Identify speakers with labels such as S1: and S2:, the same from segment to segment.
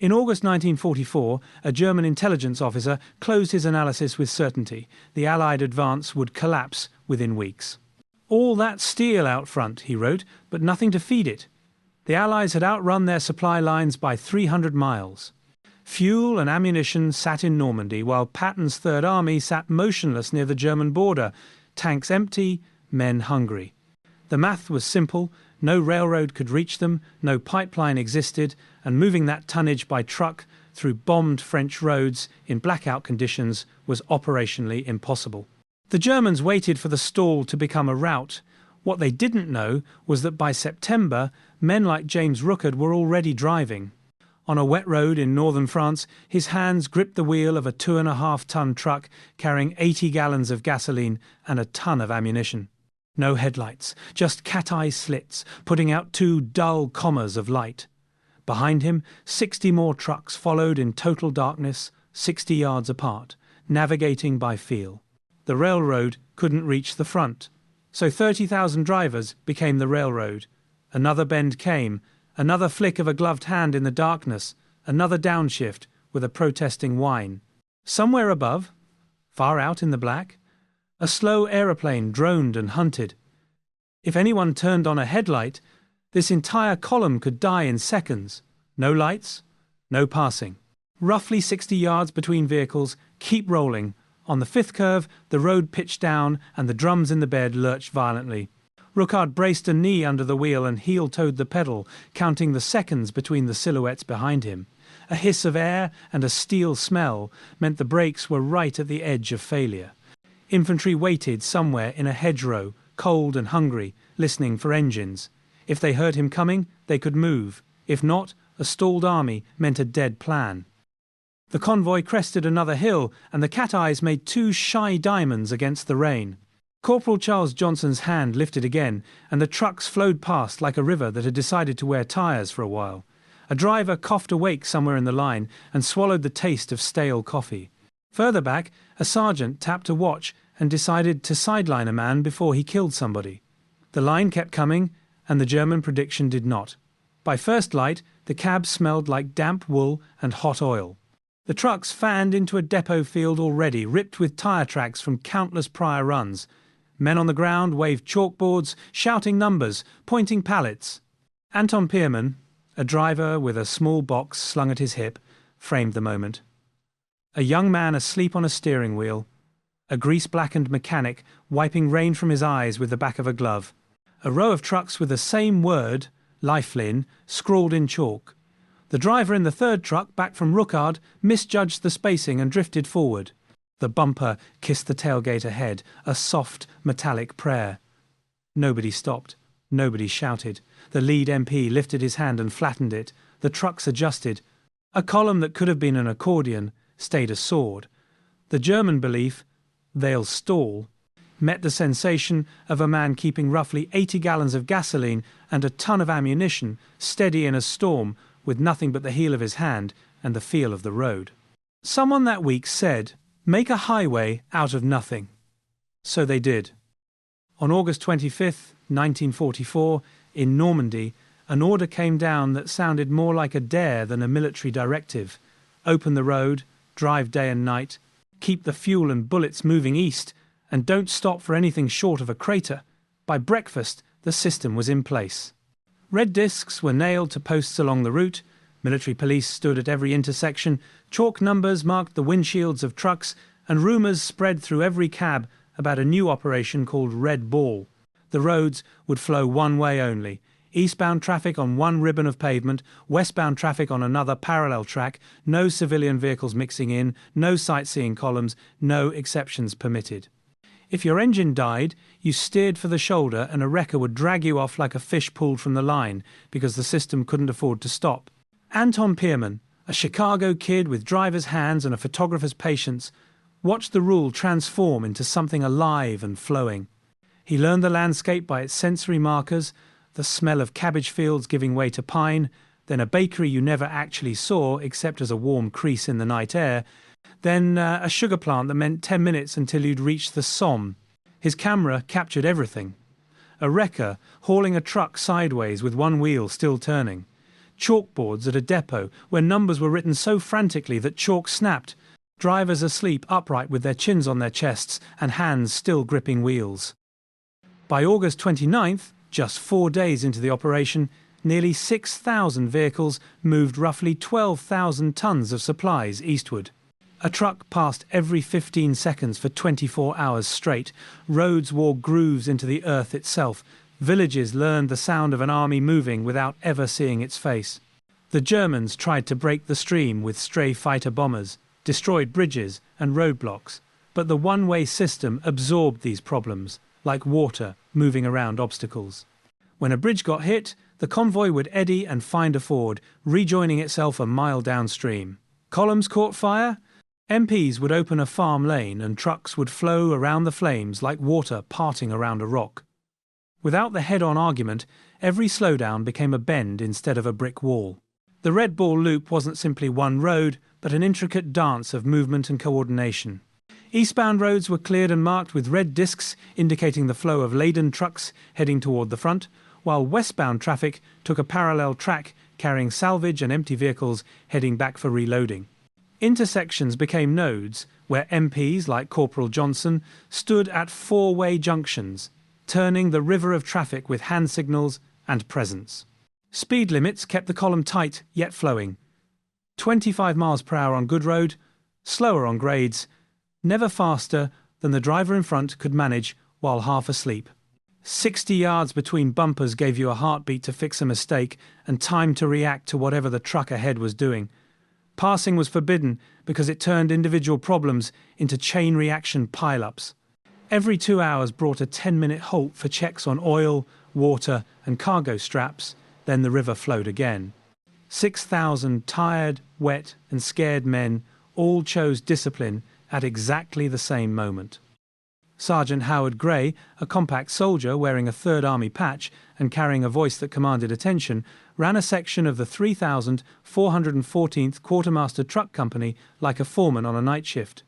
S1: In August 1944, a German intelligence officer closed his analysis with certainty. The Allied advance would collapse within weeks. "All that steel out front," he wrote, "but nothing to feed it." The Allies had outrun their supply lines by 300 miles. Fuel and ammunition sat in Normandy, while Patton's Third Army sat motionless near the German border, tanks empty, men hungry. The math was simple. No railroad could reach them, no pipeline existed, and moving that tonnage by truck through bombed French roads in blackout conditions was operationally impossible. The Germans waited for the stall to become a rout. What they didn't know was that by September, men like James Rookard were already driving. On a wet road in northern France, his hands gripped the wheel of a 2.5-ton truck carrying 80 gallons of gasoline and a ton of ammunition. No headlights, just cat-eye slits, putting out 2 dull commas of light. Behind him, 60 more trucks followed in total darkness, 60 yards apart, navigating by feel. The railroad couldn't reach the front, so 30,000 drivers became the railroad. Another bend came, another flick of a gloved hand in the darkness, another downshift with a protesting whine. Somewhere above, far out in the black, a slow aeroplane droned and hunted. If anyone turned on a headlight, this entire column could die in seconds. No lights, no passing. Roughly 60 yards between vehicles, keep rolling. On the 5th curve, the road pitched down and the drums in the bed lurched violently. Rookard braced a knee under the wheel and heel-toed the pedal, counting the seconds between the silhouettes behind him. A hiss of air and a steel smell meant the brakes were right at the edge of failure. Infantry waited somewhere in a hedgerow, cold and hungry, listening for engines. If they heard him coming, they could move. If not, a stalled army meant a dead plan. The convoy crested another hill, and the cat-eyes made 2 shy diamonds against the rain. Corporal Charles Johnson's hand lifted again, and the trucks flowed past like a river that had decided to wear tyres for a while. A driver coughed awake somewhere in the line and swallowed the taste of stale coffee. Further back, a sergeant tapped a watch and decided to sideline a man before he killed somebody. The line kept coming, and the German prediction did not. By first light, the cab smelled like damp wool and hot oil. The trucks fanned into a depot field already, ripped with tyre tracks from countless prior runs. Men on the ground waved chalkboards, shouting numbers, pointing pallets. Anton Pearman, a driver with a small box slung at his hip, framed the moment. A young man asleep on a steering wheel. A grease-blackened mechanic wiping rain from his eyes with the back of a glove. A row of trucks with the same word, Lifeline, scrawled in chalk. The driver in the 3rd truck, back from Rookard, misjudged the spacing and drifted forward. The bumper kissed the tailgate ahead, a soft, metallic prayer. Nobody stopped. Nobody shouted. The lead MP lifted his hand and flattened it. The trucks adjusted. A column that could have been an accordion stayed a sword. The German belief, "they'll stall," met the sensation of a man keeping roughly 80 gallons of gasoline and a ton of ammunition steady in a storm with nothing but the heel of his hand and the feel of the road. Someone that week said, "Make a highway out of nothing." So they did. On August 25th, 1944, in Normandy, an order came down that sounded more like a dare than a military directive. Open the road, drive day and night, keep the fuel and bullets moving east, and don't stop for anything short of a crater. By breakfast, the system was in place. Red discs were nailed to posts along the route. Military police stood at every intersection. Chalk numbers marked the windshields of trucks, and rumours spread through every cab about a new operation called Red Ball. The roads would flow one way only. Eastbound traffic on one ribbon of pavement, westbound traffic on another parallel track, no civilian vehicles mixing in, no sightseeing columns, no exceptions permitted. If your engine died, you steered for the shoulder and a wrecker would drag you off like a fish pulled from the line because the system couldn't afford to stop. Anton Pearman, a Chicago kid with driver's hands and a photographer's patience, watched the rule transform into something alive and flowing. He learned the landscape by its sensory markers, the smell of cabbage fields giving way to pine, then a bakery you never actually saw except as a warm crease in the night air, then a sugar plant that meant 10 minutes until you'd reached the Somme. His camera captured everything. A wrecker hauling a truck sideways with one wheel still turning. chalkboards at a depot where numbers were written so frantically that chalk snapped, drivers asleep upright with their chins on their chests and hands still gripping wheels. By August 29th, just 4 days into the operation, nearly 6,000 vehicles moved roughly 12,000 tons of supplies eastward. A truck passed every 15 seconds for 24 hours straight. Roads wore grooves into the earth itself. Villages learned the sound of an army moving without ever seeing its face. The Germans tried to break the stream with stray fighter bombers, destroyed bridges and roadblocks, but the one-way system absorbed these problems, like water moving around obstacles. When a bridge got hit, the convoy would eddy and find a ford, rejoining itself a mile downstream. Columns caught fire? MPs would open a farm lane and trucks would flow around the flames like water parting around a rock. Without the head-on argument, every slowdown became a bend instead of a brick wall. The Red Bull Loop wasn't simply one road, but an intricate dance of movement and coordination. Eastbound roads were cleared and marked with red discs indicating the flow of laden trucks heading toward the front, while westbound traffic took a parallel track carrying salvage and empty vehicles heading back for reloading. Intersections became nodes where MPs like Corporal Johnson stood at four-way junctions, turning the river of traffic with hand signals and presence. Speed limits kept the column tight yet flowing. 25 miles per hour on good road, slower on grades, never faster than the driver in front could manage while half asleep. 60 yards between bumpers gave you a heartbeat to fix a mistake and time to react to whatever the truck ahead was doing. Passing was forbidden because it turned individual problems into chain reaction pile-ups. Every 2 hours brought a 10-minute halt for checks on oil, water and cargo straps, then the river flowed again. 6,000 tired, wet and scared men all chose discipline at exactly the same moment. Sergeant Howard Gray, a compact soldier wearing a Third Army patch and carrying a voice that commanded attention, ran a section of the 3,414th Quartermaster Truck Company like a foreman on a night shift.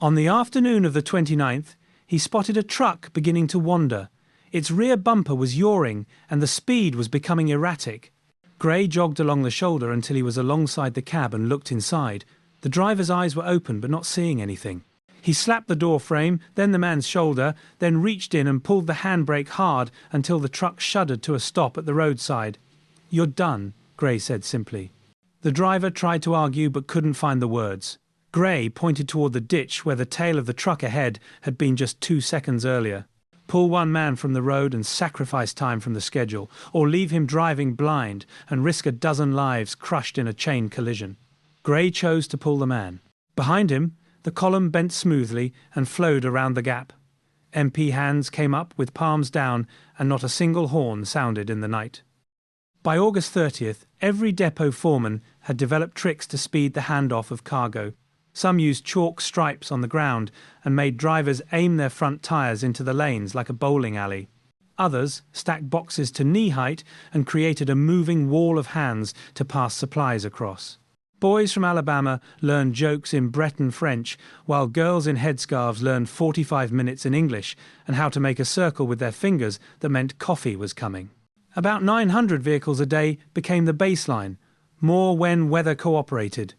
S1: On the afternoon of the 29th, he spotted a truck beginning to wander. Its rear bumper was yawing and the speed was becoming erratic. Gray jogged along the shoulder until he was alongside the cab and looked inside. The driver's eyes were open but not seeing anything. He slapped the door frame, then the man's shoulder, then reached in and pulled the handbrake hard until the truck shuddered to a stop at the roadside. "You're done," Gray said simply. The driver tried to argue but couldn't find the words. Gray pointed toward the ditch where the tail of the truck ahead had been just 2 seconds earlier. Pull one man from the road and sacrifice time from the schedule, or leave him driving blind and risk a dozen lives crushed in a chain collision. Gray chose to pull the man. Behind him, the column bent smoothly and flowed around the gap. MP hands came up with palms down and not a single horn sounded in the night. By August 30th, every depot foreman had developed tricks to speed the handoff of cargo. Some used chalk stripes on the ground and made drivers aim their front tyres into the lanes like a bowling alley. Others stacked boxes to knee height and created a moving wall of hands to pass supplies across. Boys from Alabama learned jokes in Breton French, while girls in headscarves learned 45 minutes in English and how to make a circle with their fingers that meant coffee was coming. About 900 vehicles a day became the baseline, more when weather cooperated.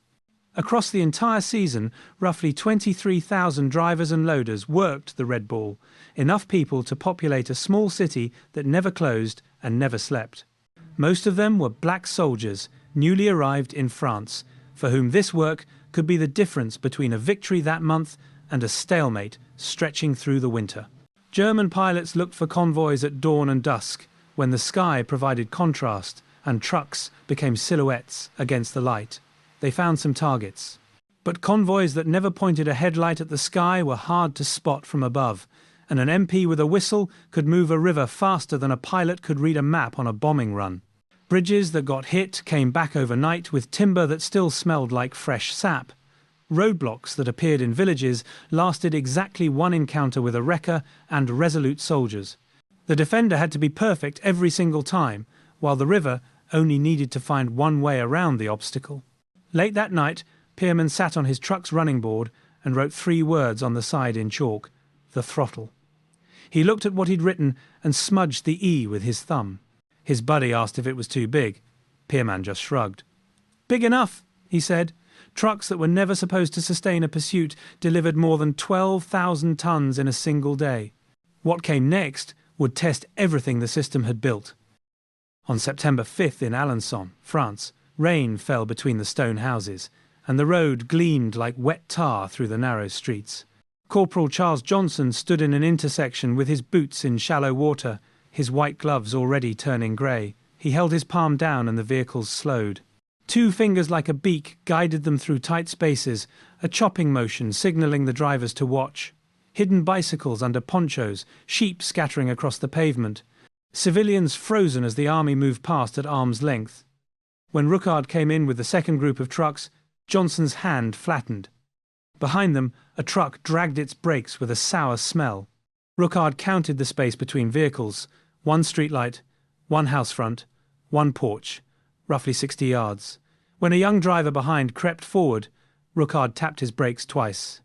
S1: Across the entire season, roughly 23,000 drivers and loaders worked the Red Bull, enough people to populate a small city that never closed and never slept. Most of them were black soldiers, newly arrived in France, for whom this work could be the difference between a victory that month and a stalemate stretching through the winter. German pilots looked for convoys at dawn and dusk, when the sky provided contrast and trucks became silhouettes against the light. They found some targets. But convoys that never pointed a headlight at the sky were hard to spot from above, and an MP with a whistle could move a river faster than a pilot could read a map on a bombing run. Bridges that got hit came back overnight with timber that still smelled like fresh sap. Roadblocks that appeared in villages lasted exactly one encounter with a wrecker and resolute soldiers. The defender had to be perfect every single time, while the river only needed to find one way around the obstacle. Late that night, Pierman sat on his truck's running board and wrote 3 words on the side in chalk: the throttle. He looked at what he'd written and smudged the E with his thumb. His buddy asked if it was too big. Pierman just shrugged. Big enough, he said. Trucks that were never supposed to sustain a pursuit delivered more than 12,000 tons in a single day. What came next would test everything the system had built. On September 5th in Alençon, France, rain fell between the stone houses, and the road gleamed like wet tar through the narrow streets. Corporal Charles Johnson stood in an intersection with his boots in shallow water, his white gloves already turning grey. He held his palm down and the vehicles slowed. 2 fingers like a beak guided them through tight spaces, a chopping motion signalling the drivers to watch. Hidden bicycles under ponchos, sheep scattering across the pavement. Civilians frozen as the army moved past at arm's length. When Rookard came in with the second group of trucks, Johnson's hand flattened. Behind them, a truck dragged its brakes with a sour smell. Rookard counted the space between vehicles: 1 streetlight, 1 house front, 1 porch, roughly 60 yards. When a young driver behind crept forward, Rookard tapped his brakes twice.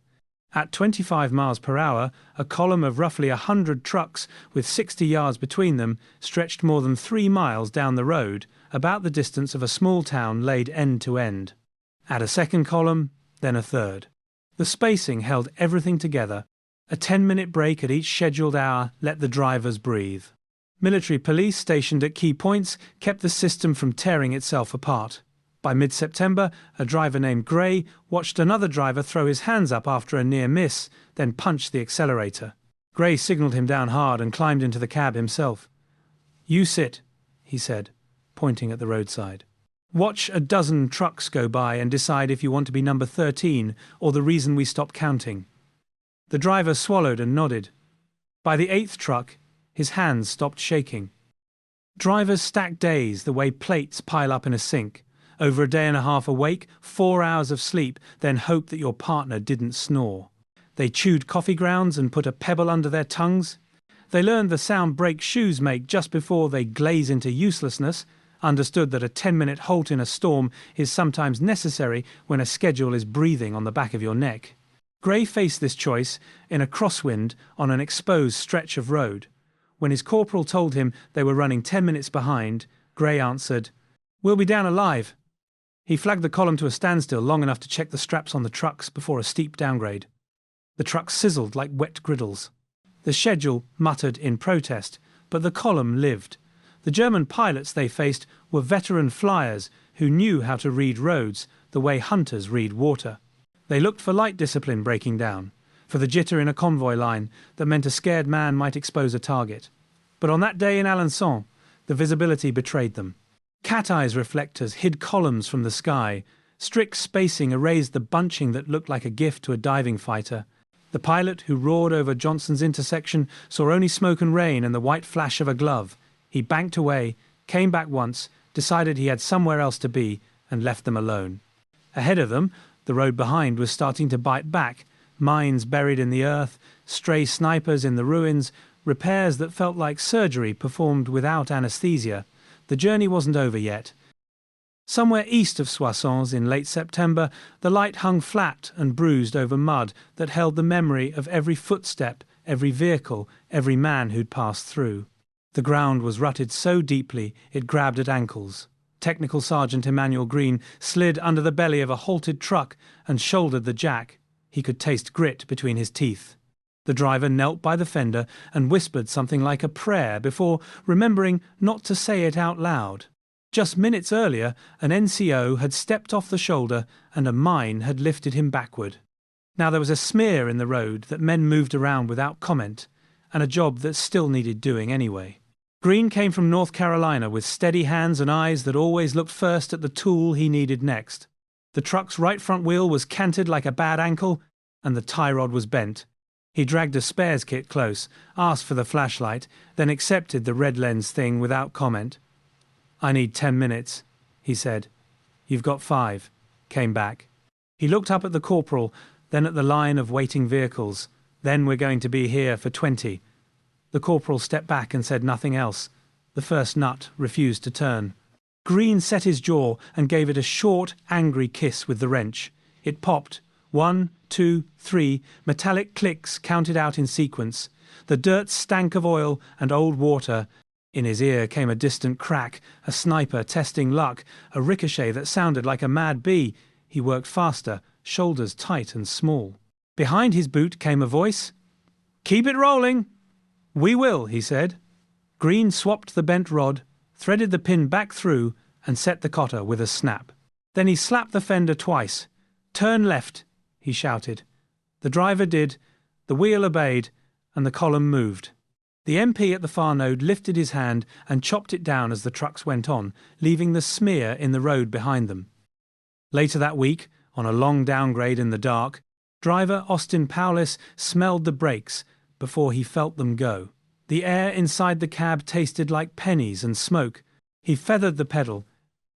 S1: At 25 miles per hour, a column of roughly 100 trucks with 60 yards between them stretched more than 3 miles down the road, about the distance of a small town laid end to end. Add a second column, then a third. The spacing held everything together. A 10-minute break at each scheduled hour let the drivers breathe. Military police stationed at key points kept the system from tearing itself apart. By mid-September, a driver named Gray watched another driver throw his hands up after a near miss, then punched the accelerator. Gray signalled him down hard and climbed into the cab himself. "You sit," he said, pointing at the roadside. "Watch a dozen trucks go by and decide if you want to be number 13 or the reason we stop counting." The driver swallowed and nodded. By the 8th truck, his hands stopped shaking. Drivers stack days the way plates pile up in a sink. Over a day and a half awake, 4 hours of sleep, then hope that your partner didn't snore. They chewed coffee grounds and put a pebble under their tongues. They learned the sound brake shoes make just before they glaze into uselessness, understood that a 10-minute halt in a storm is sometimes necessary when a schedule is breathing on the back of your neck. Gray faced this choice in a crosswind on an exposed stretch of road. When his corporal told him they were running 10 minutes behind, Gray answered, "We'll be down alive." He flagged the column to a standstill long enough to check the straps on the trucks before a steep downgrade. The trucks sizzled like wet griddles. The schedule muttered in protest, but the column lived. The German pilots they faced were veteran flyers who knew how to read roads the way hunters read water. They looked for light discipline breaking down, for the jitter in a convoy line that meant a scared man might expose a target. But on that day in Alençon, the visibility betrayed them. Cat-eyes reflectors hid columns from the sky. Strict spacing erased the bunching that looked like a gift to a diving fighter. The pilot who roared over Johnson's intersection saw only smoke and rain and the white flash of a glove. He banked away, came back once, decided he had somewhere else to be, and left them alone. Ahead of them, the road behind was starting to bite back. Mines buried in the earth, stray snipers in the ruins, repairs that felt like surgery performed without anesthesia. The journey wasn't over yet. Somewhere east of Soissons in late September, the light hung flat and bruised over mud that held the memory of every footstep, every vehicle, every man who'd passed through. The ground was rutted so deeply it grabbed at ankles. Technical Sergeant Emanuel Greene slid under the belly of a halted truck and shouldered the jack. He could taste grit between his teeth. The driver knelt by the fender and whispered something like a prayer before remembering not to say it out loud. Just minutes earlier, an NCO had stepped off the shoulder and a mine had lifted him backward. Now there was a smear in the road that men moved around without comment, and a job that still needed doing anyway. Greene came from North Carolina with steady hands and eyes that always looked first at the tool he needed next. The truck's right front wheel was canted like a bad ankle, and the tie rod was bent. He dragged a spares kit close, asked for the flashlight, then accepted the red lens thing without comment. "I need 10 minutes, he said. "You've got 5, came back. He looked up at the corporal, then at the line of waiting vehicles. "Then we're going to be here for 20. The corporal stepped back and said nothing else. The first nut refused to turn. Greene set his jaw and gave it a short, angry kiss with the wrench. It popped. 1, 2, 3, metallic clicks counted out in sequence. The dirt stank of oil and old water, In his ear came a distant crack, a sniper testing luck, a ricochet that sounded like a mad bee. He worked faster, shoulders tight and small. Behind his boot came a voice. "Keep it rolling." "We will," he said. Greene swapped the bent rod, threaded the pin back through, and set the cotter with a snap. Then he slapped the fender twice. "Turn left," he shouted. The driver did, the wheel obeyed, and the column moved. The MP at the far node lifted his hand and chopped it down as the trucks went on, leaving the smear in the road behind them. Later that week, on a long downgrade in the dark, driver Austin Powless smelled the brakes before he felt them go. The air inside the cab tasted like pennies and smoke. He feathered the pedal.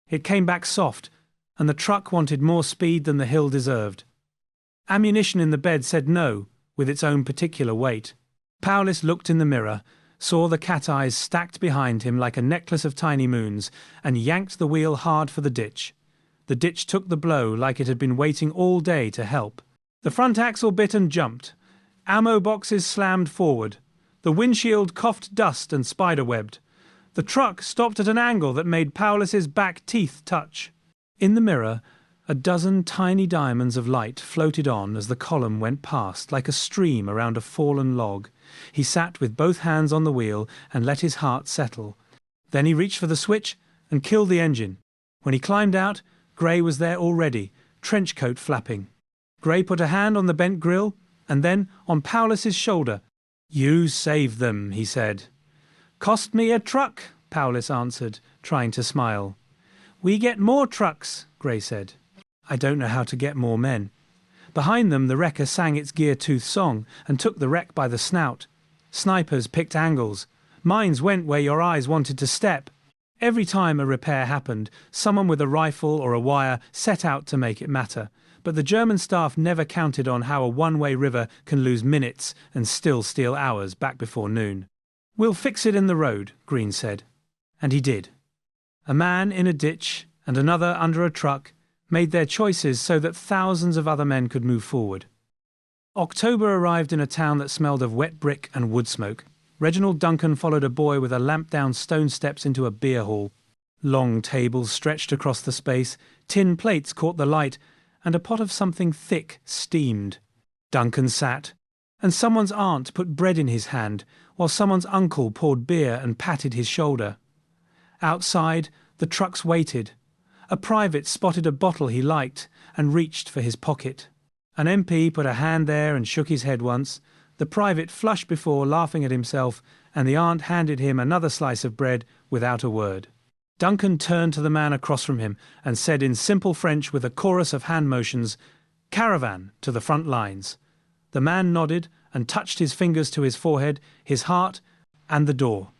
S1: It came back soft, and the truck wanted more speed than the hill deserved. Ammunition in the bed said no, with its own particular weight. Powless looked in the mirror, saw the cat eyes stacked behind him like a necklace of tiny moons, and yanked the wheel hard for the ditch. The ditch took the blow like it had been waiting all day to help. The front axle bit and jumped. Ammo boxes slammed forward. The windshield coughed dust and spiderwebbed. The truck stopped at an angle that made Powless's back teeth touch. In the mirror, a dozen tiny diamonds of light floated on as the column went past, like a stream around a fallen log. He sat with both hands on the wheel and let his heart settle. Then he reached for the switch and killed the engine. When he climbed out, Gray was there already, trench coat flapping. Gray put a hand on the bent grill and then on Powless's shoulder. "You saved them," he said. "Cost me a truck," Powless answered, trying to smile. "We get more trucks," Gray said. "I don't know how to get more men." Behind them, the wrecker sang its gear-tooth song and took the wreck by the snout. Snipers picked angles. Mines went where your eyes wanted to step. Every time a repair happened, someone with a rifle or a wire set out to make it matter. But the German staff never counted on how a one-way river can lose minutes and still steal hours back before noon. "We'll fix it in the road," Greene said. And he did. A man in a ditch and another under a truck made their choices so that thousands of other men could move forward. October arrived in a town that smelled of wet brick and wood smoke. Reginald Duncan followed a boy with a lamp down stone steps into a beer hall. Long tables stretched across the space, tin plates caught the light, and a pot of something thick steamed. Duncan sat, and someone's aunt put bread in his hand, while someone's uncle poured beer and patted his shoulder. Outside, the trucks waited. A private spotted a bottle he liked and reached for his pocket. An MP put a hand there and shook his head once. The private flushed before, laughing at himself, and the aunt handed him another slice of bread without a word. Duncan turned to the man across from him and said in simple French with a chorus of hand motions, "Caravan to the front lines." The man nodded and touched his fingers to his forehead, his heart, and the door.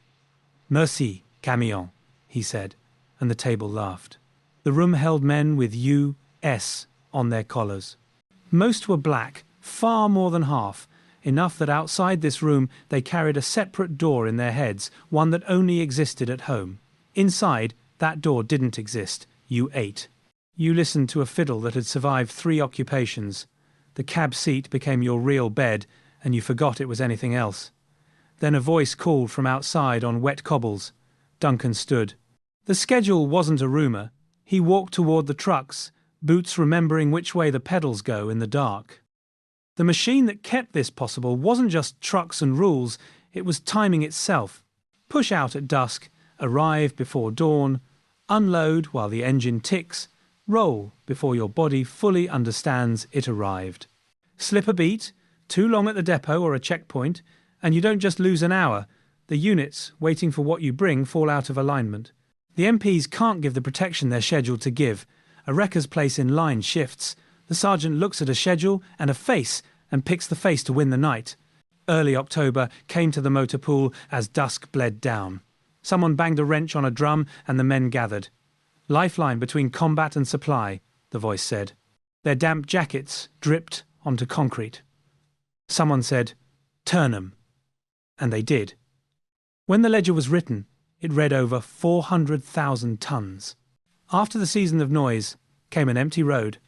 S1: "Merci, camion," he said, and the table laughed. The room held men with U.S. on their collars. Most were black, far more than half, enough that outside this room they carried a separate door in their heads, one that only existed at home. Inside, that door didn't exist. You ate. You listened to a fiddle that had survived 3 occupations. The cab seat became your real bed, and you forgot it was anything else. Then a voice called from outside on wet cobbles. Duncan stood. The schedule wasn't a rumour. He walked toward the trucks, boots remembering which way the pedals go in the dark. The machine that kept this possible wasn't just trucks and rules, it was timing itself. Push out at dusk, arrive before dawn, unload while the engine ticks, roll before your body fully understands it arrived. Slip a beat, too long at the depot or a checkpoint, and you don't just lose an hour. The units, waiting for what you bring, fall out of alignment. The MPs can't give the protection they're scheduled to give. A wrecker's place in line shifts. The sergeant looks at a schedule and a face and picks the face to win the night. Early October came to the motor pool as dusk bled down. Someone banged a wrench on a drum and the men gathered. "Lifeline between combat and supply," the voice said. Their damp jackets dripped onto concrete. Someone said, "Turn 'em." And they did. When the ledger was written, it read over 400,000 tons. After the season of noise came an empty road.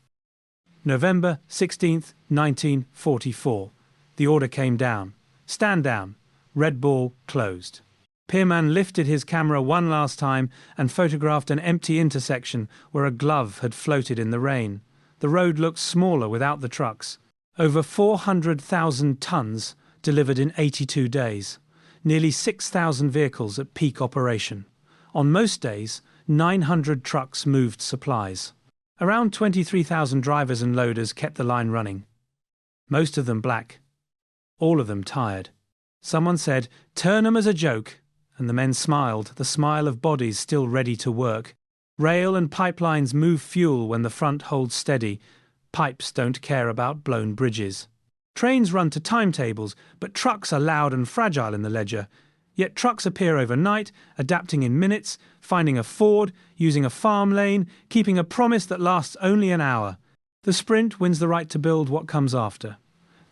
S1: November 16th, 1944. The order came down. Stand down. Red Ball closed. Pearman lifted his camera one last time and photographed an empty intersection where a glove had floated in the rain. The road looked smaller without the trucks. Over 400,000 tons delivered in 82 days. Nearly 6,000 vehicles at peak operation. On most days, 900 trucks moved supplies. Around 23,000 drivers and loaders kept the line running. Most of them black. All of them tired. Someone said, "Turn 'em as a joke," and the men smiled, the smile of bodies still ready to work. Rail and pipelines move fuel when the front holds steady. Pipes don't care about blown bridges. Trains run to timetables, but trucks are loud and fragile in the ledger. Yet trucks appear overnight, adapting in minutes, finding a ford, using a farm lane, keeping a promise that lasts only an hour. The sprint wins the right to build what comes after.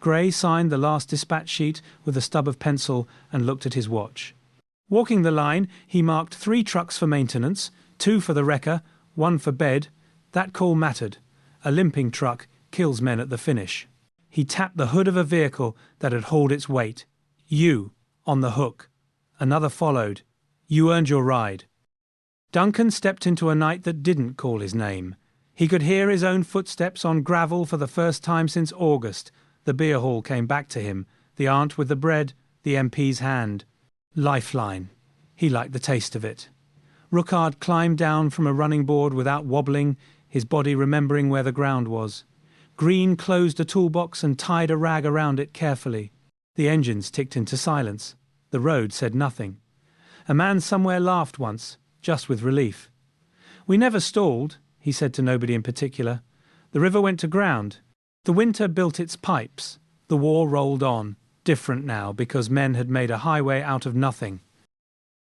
S1: Gray signed the last dispatch sheet with a stub of pencil and looked at his watch. Walking the line, he marked 3 trucks for maintenance, 2 for the wrecker, 1 for bed. That call mattered. A limping truck kills men at the finish. He tapped the hood of a vehicle that had hauled its weight. "You, on the hook." Another followed. "You earned your ride." Duncan stepped into a night that didn't call his name. He could hear his own footsteps on gravel for the first time since August. The beer hall came back to him, the aunt with the bread, the MP's hand. Lifeline. He liked the taste of it. Rookard climbed down from a running board without wobbling, his body remembering where the ground was. Greene closed a toolbox and tied a rag around it carefully. The engines ticked into silence. The road said nothing. A man somewhere laughed once, just with relief. "We never stalled," he said to nobody in particular. "The river went to ground. The winter built its pipes. The war rolled on, different now because men had made a highway out of nothing."